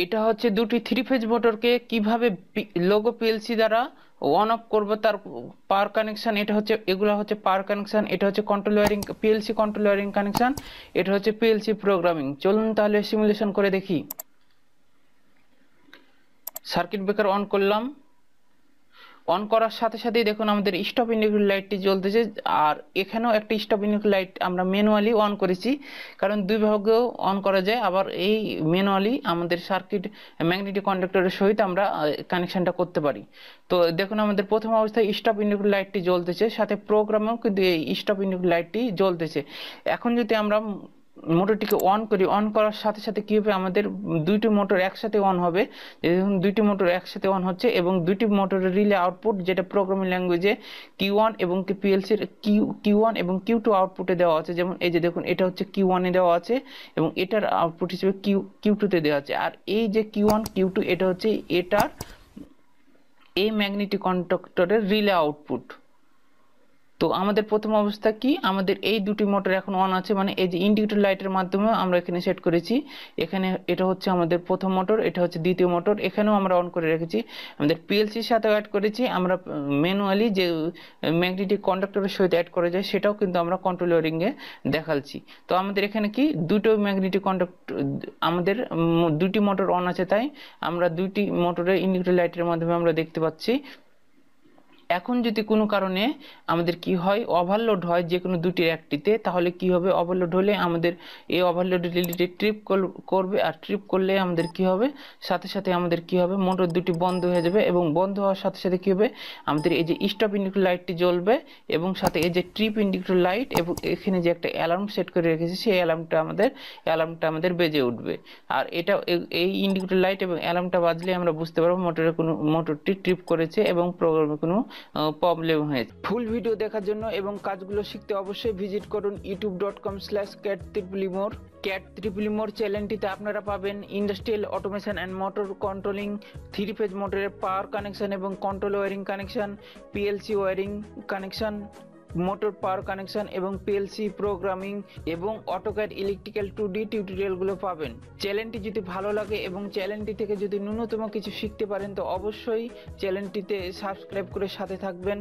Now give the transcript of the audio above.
এটা হচ্ছে দুটি থ্রি ফেজ মোটরকে কিভাবে লোগো পিএলসি দ্বারা অন অফ করবো তার পাওয়ার কানেকশন। এটা হচ্ছে, এগুলো হচ্ছে পাওয়ার কানেকশন, এটা হচ্ছে control wiring, PLC control wiring connection, এটা হচ্ছে পিএলসি প্রোগ্রামিং। চলুন তাহলে সিমুলেশন করে দেখি। সার্কিট ব্রেকার অন করলাম। অন করার সাথে সাথেই দেখুন আমাদের স্টপ ইন্ডিকেটর লাইটটি জ্বলতেছে। আর এখানেও একটা স্টপ ইন্ডিকেটর লাইট আমরা ম্যানুয়ালি অন করেছি, কারণ দুই ভাগেও অন করা যায়। আবার এই ম্যানুয়ালি আমাদের সার্কিট ম্যাগনেটিক কন্ডাক্টরের সহিত আমরা কানেকশনটা করতে পারি। তো দেখুন আমাদের প্রথম অবস্থায় স্টপ ইন্ডিকেটর লাইটটি জ্বলতেছে, সাথে প্রোগ্রামেও কিন্তু এই স্টপ ইন্ডিকেটর লাইটটি জ্বলতেছে। এখন যদি আমরা মোটরটিকে অন করি, অন করার সাথে সাথে কি হবে, আমাদের দুইটি মোটর একসাথে অন হবে। দেখুন দুইটি মোটর একসাথে অন হচ্ছে এবং দুইটি মোটরের রিলে আউটপুট, যেটা প্রোগ্রামিং ল্যাঙ্গুয়েজে কিউ1 এবং পিএলসির কিউ1 এবং কিউ2 আউটপুটে দেওয়া আছে। যেমন এই যে দেখুন, এটা হচ্ছে কিউ1 এ দেওয়া আছে এবং এটার আউটপুট হিসেবে কিউ2 তে দেওয়া আছে। আর এই যে কিউ1 কিউ2 এটা হচ্ছে এটার এই ম্যাগনেটিক কন্ডাক্টরের রিলে আউটপুট। তো আমাদের প্রথম অবস্থা কি, আমাদের এই দুটি মোটর এখন অন আছে, মানে এই যে ইন্ডিকেটর লাইটের মাধ্যমে আমরা এখানে সেট করেছি। এখানে এটা হচ্ছে আমাদের প্রথম মোটর, এটা হচ্ছে দ্বিতীয় মোটর, এখানেও আমরা অন করে রেখেছি। আমাদের পিএলসির সাথে অ্যাড করেছি, আমরা ম্যানুয়ালি যে ম্যাগনেটিক কন্ডাক্টরের সহিত অ্যাড করা যায় সেটাও কিন্তু আমরা কন্ট্রোল ওয়ারিং এ দেখাচ্ছি। তো আমাদের এখানে কি দুটো ম্যাগনেটিক কন্ডাক্টর, আমাদের দুটি মোটর অন আছে, তাই আমরা দুইটি মোটরের ইন্ডিকেটর লাইটের মাধ্যমে আমরা দেখতে পাচ্ছি। এখন যদি কোনো কারণে আমাদের কি হয়, ওভারলোড হয় যে কোনো দুটির একটিতে, তাহলে কি হবে, ওভারলোড হলে আমাদের এই ওভারলোড রিলেটে ট্রিপ করবে। আর ট্রিপ করলে আমাদের কি হবে, সাথে সাথে আমাদের কি হবে, মোটর দুটি বন্ধ হয়ে যাবে এবং বন্ধ হওয়ার সাথে সাথে কি হবে, আমাদের এই যে স্টপ ইন্ডিকেটর লাইটটি জ্বলবে এবং সাথে এই যে ট্রিপ ইন্ডিকেটর লাইট এবং এখানে যে একটা অ্যালার্ম সেট করে রেখেছি সেই অ্যালার্মটা আমাদের বেজে উঠবে। আর এটা এই ইন্ডিকেটর লাইট এবং অ্যালার্মটা বাজলে আমরা বুঝতে পারবো মোটরটি ট্রিপ করেছে এবং প্রোগ্রামে কোনো প্রবলেম হয়েছে। ফুল ভিডিও দেখার জন্য এবং কাজগুলো শিখতে অবশ্যই ভিজিট করুন youtube.com/cadeeemore। cadeeemore চ্যানেলটিতে আপনারা পাবেন industrial automation and motor controlling, three phase মোটরের পাওয়ার কানেকশন এবং control wiring connection, PLC wiring connection, motor power connection এবং পিএলসি প্রোগ্রামিং এবং অটোক্যাড ইলেকট্রিক্যাল 2D টিউটোরিয়ালগুলো পাবেন। চ্যানেলটি যদি ভালো লাগে এবং চ্যানেলটি থেকে যদি ন্যূনতম কিছু শিখতে পারেন তো অবশ্যই চ্যানেলটিতে সাবস্ক্রাইব করে সাথে থাকবেন।